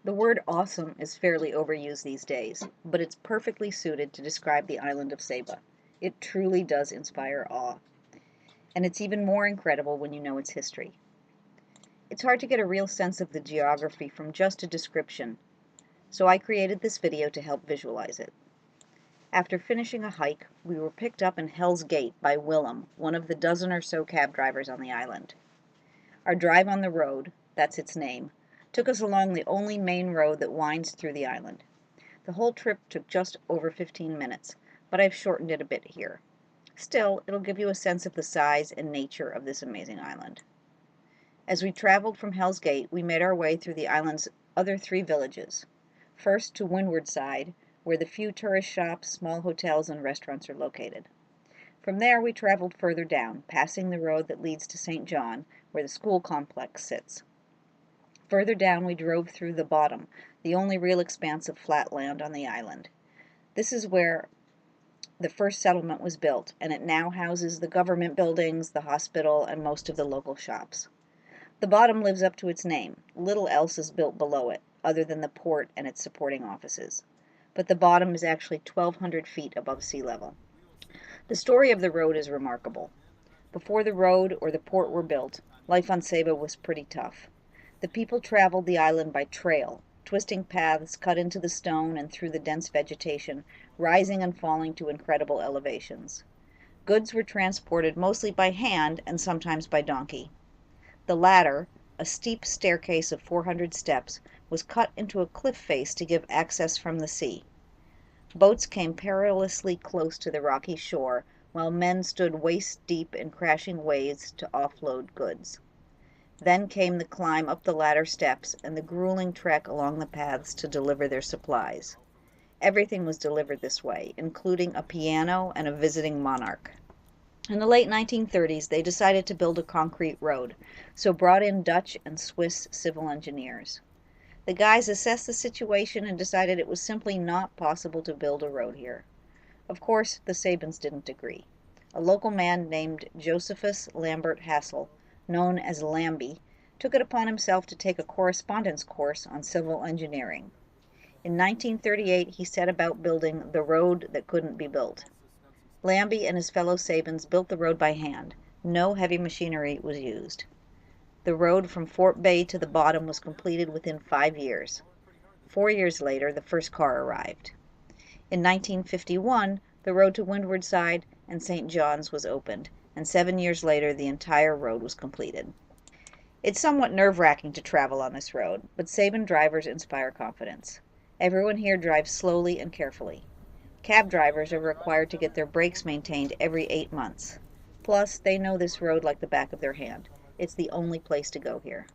The word awesome is fairly overused these days, but it's perfectly suited to describe the island of Saba. It truly does inspire awe. And it's even more incredible when you know its history. It's hard to get a real sense of the geography from just a description, so I created this video to help visualize it. After finishing a hike, we were picked up in Hell's Gate by Wilhem, one of the dozen or so cab drivers on the island. Our drive on the road, that's its name, took us along the only main road that winds through the island. The whole trip took just over 15 minutes, but I've shortened it a bit here. Still, it'll give you a sense of the size and nature of this amazing island. As we traveled from Hell's Gate, we made our way through the island's other 3 villages. First to Windward Side, where the few tourist shops, small hotels, and restaurants are located. From there, we traveled further down, passing the road that leads to St. John, where the school complex sits. Further down, we drove through the bottom, the only real expanse of flat land on the island. This is where the first settlement was built, and it now houses the government buildings, the hospital, and most of the local shops. The bottom lives up to its name. Little else is built below it, other than the port and its supporting offices. But the bottom is actually 1,200 feet above sea level. The story of the road is remarkable. Before the road or the port were built, life on Saba was pretty tough. The people traveled the island by trail, twisting paths cut into the stone and through the dense vegetation, rising and falling to incredible elevations. Goods were transported mostly by hand and sometimes by donkey. The latter, a steep staircase of 400 steps, was cut into a cliff face to give access from the sea. Boats came perilously close to the rocky shore, while men stood waist-deep in crashing waves to offload goods. Then came the climb up the ladder steps and the grueling trek along the paths to deliver their supplies. Everything was delivered this way, including a piano and a visiting monarch. In the late 1930s, they decided to build a concrete road, so brought in Dutch and Swiss civil engineers. The guys assessed the situation and decided it was simply not possible to build a road here. Of course, the Sabans didn't agree. A local man named Josephus Lambert Hassel, known as Lambie, took it upon himself to take a correspondence course on civil engineering. In 1938, he set about building the road that couldn't be built. Lambie and his fellow Sabans built the road by hand. No heavy machinery was used. The road from Fort Bay to the bottom was completed within 5 years. 4 years later, the first car arrived. In 1951, the road to Windward Side and St. John's was opened, and 7 years later the entire road was completed. It's somewhat nerve-wracking to travel on this road, but Saban drivers inspire confidence. Everyone here drives slowly and carefully. Cab drivers are required to get their brakes maintained every 8 months. Plus, they know this road like the back of their hand. It's the only place to go here.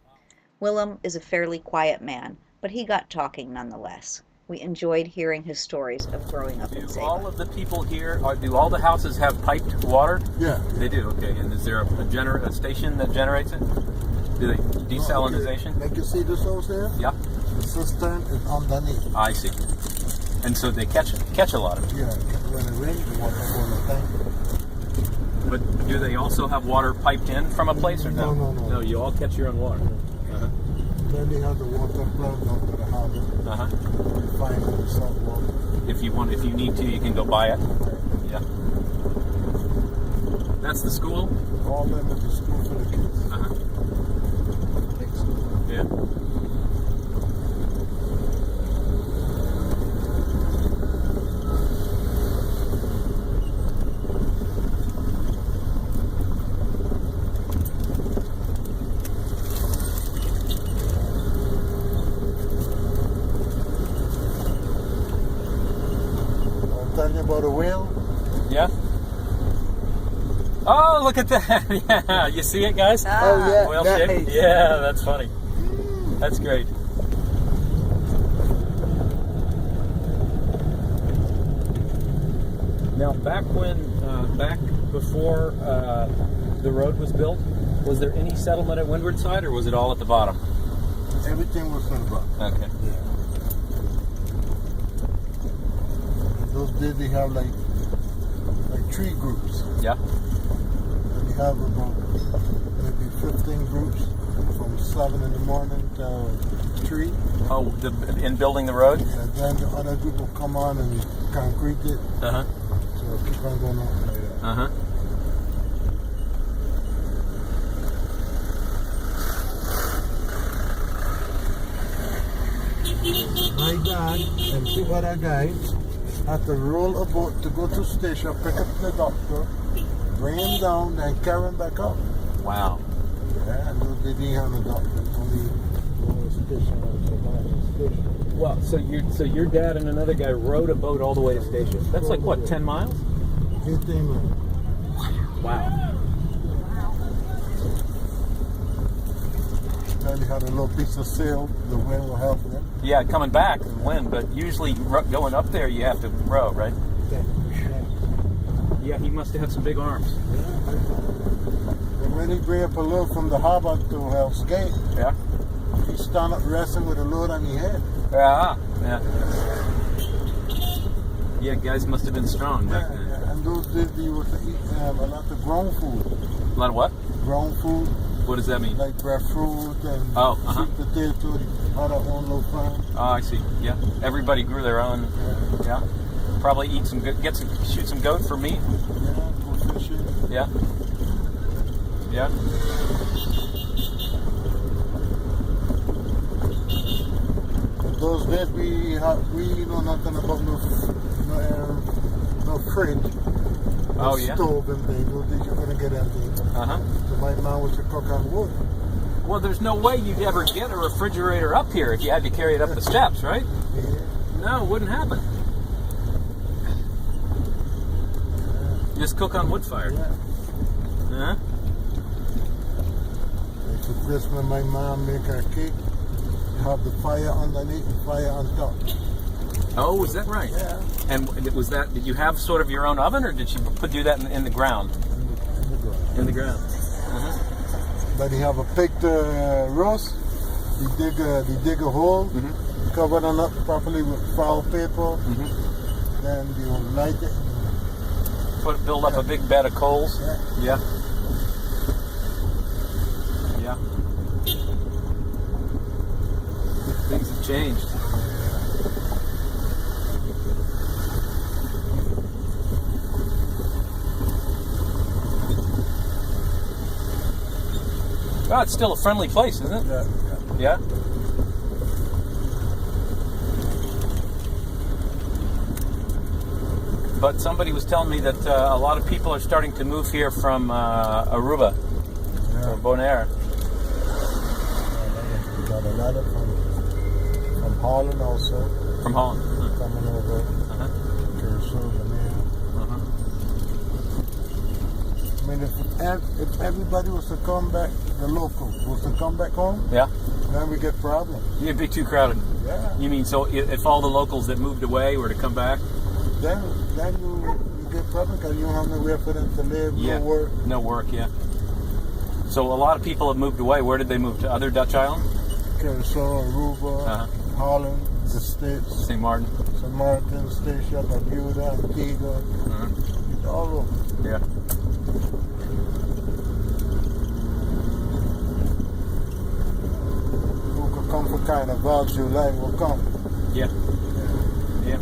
Wilhem is a fairly quiet man, but he got talking nonetheless. We enjoyed hearing his stories of growing up in Do Saba. all of the people here, do all the houses have piped water? Yeah. They do, okay. And is there a station that generates it? Do they desalinization? Like you see this house there? Yeah. The cistern is underneath. I see. And so they catch a lot of it. Yeah, when it rains, the water go in the tank. But do they also have water piped in from a place or no? No. No, you all catch your own water. Uh-huh. Then they have the water plant down to the harbor. Uh-huh. Find the salt water. If you need to, you can go buy it. Yeah. That's the school? All them at the school for the kids. Uh-huh. Big school. Yeah. Tell you about a whale? Yeah? Oh, look at that. Yeah, you see it, guys? Oh, yeah. Whale Nice. shape? Yeah, that's funny. That's great. Now, back before the road was built, was there any settlement at Windward Side, or was it all at the bottom? Everything was from the bottom. Okay. Yeah. In those days they have like 3 groups. Yeah. And they have about maybe 15 groups from 7 in the morning to tree. Oh, in building the road? And then the other group will come on and concrete it. Uh-huh. So keep on going up like that. Uh-huh. My dad and two other guys had to roll a boat to go to station, pick up the doctor, bring him down, and carry him back up. Wow. Yeah, and they didn't have a doctor. Only one station. Well, so your dad and another guy rowed a boat all the way to station. That's like what, 10 miles? 18 miles. Wow. Then they had a little piece of sail. The wind will help them. Yeah, coming back and wind, but usually going up there you have to row, right? Yeah, he must have had some big arms. And when he bring up a load from the harbor to Hell's Gate, Yeah. he stand up wrestling with a load on his head. Yeah. Yeah. Yeah, guys must have been strong back then. Yeah. And those days they used to eat a lot of ground food. A lot of what? Ground food, What does that mean? like breadfruit and Oh, uh-huh. sweet potato. They had their own little farm. Oh, I see. Yeah. Everybody grew their own. Yeah. Probably eat some good, shoot some goat for meat. Yeah, go fishing. Yeah. Yeah. Those days we know nothing about no fridge, no Oh, yeah. stove and things. Those days you're gonna get anything. Uh-huh. So my mom was to cook on wood. Well, there's no way you'd ever get a refrigerator up here if you had to carry it up the steps, right? Yeah. No, it wouldn't happen. You just cook on wood fire. Yeah. Uh-huh. Like for Christmas, my mom make her cake. You have the fire underneath and fire on top. Oh, is that right? Yeah. And was that? Did you have sort of your own oven, or did you do that in the ground? In the ground. In the ground. Uh-huh. But you have a picked roast. You dig a hole, Mm-hmm. cover it up properly with foul paper. Mm-hmm. Then you light it. Build up a big bed of coals. Yeah. Yeah. Yeah. Things have changed. Oh, it's still a friendly place, isn't it? Yeah. Yeah? But somebody was telling me that a lot of people are starting to move here from Aruba or Bonaire. We got a lot of from Holland also. From Holland. Coming over. Uh-huh. Curacao, Bonaire. Uh-huh. I mean, if everybody was to come back, the locals was to come back home, Yeah. then we get problems. It'd be too crowded. Yeah. You mean so if all the locals that moved away were to come back? Then you get problems because you don't have nowhere for them to live, Yeah. no work. No work, yeah. So a lot of people have moved away. Where did they move to? Other Dutch islands? Curacao, Aruba, Uh-huh. Holland, the States, St. Martin. St. Martin, Statia, Bermuda, Antigua, Uh-huh. all over. Yeah. Who could come for Carnival, July will come. Yeah. Yeah.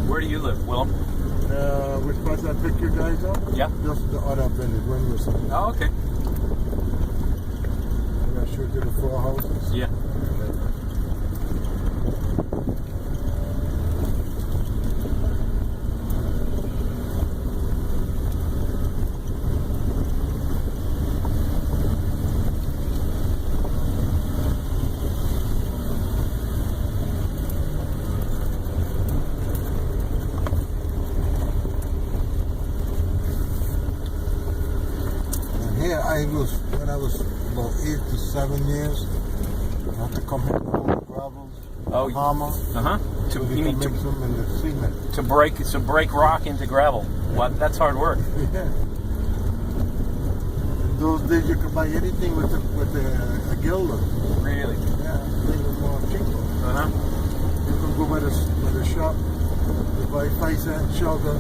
Where do you live, Willem? Which place I pick you guys up? Yeah. Just the other village, when you say. Oh, okay. I showed you the 4 houses. Yeah. Here I was, when I was about 8 to 7 years, I had to come here with gravels, Oh, hammer, Uh-huh. so To we you can mean mix them in the cement. to break rock into gravel. What? That's hard work. Yeah. In those days you could buy anything with a gilder. Really? Yeah, things are more cheaper. Uh-huh. You can go by the shop, you buy 5-cent sugar.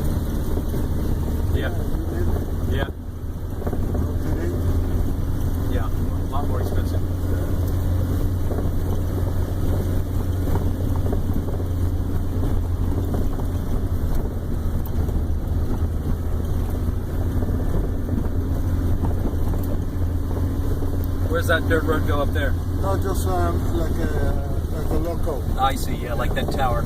Yeah. Yeah. Yeah. A lot more expensive. Where's that dirt road go up there? No, just like a local. I see, yeah, like that tower.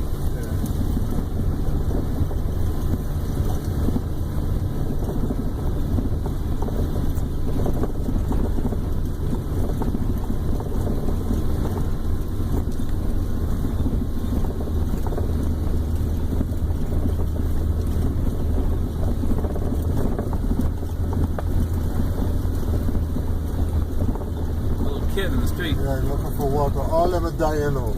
Kid in the street. Yeah, looking for water. All of them are dying now.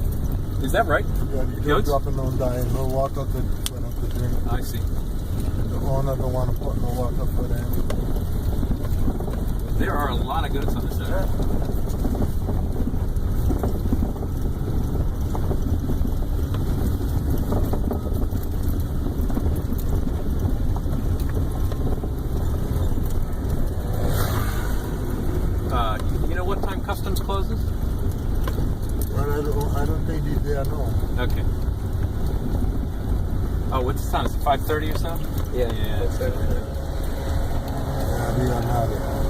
Is that right? Yeah, the kids dropping on dying. No water for them to drink. I see. The owner don't want to put no water for them. There are a lot of goats on this side. Yeah. You know what time customs closes? Well, I don't think they know. Okay. Oh, what's the time? Is it 5:30 or so? Yeah, that's it. Yeah, they are not.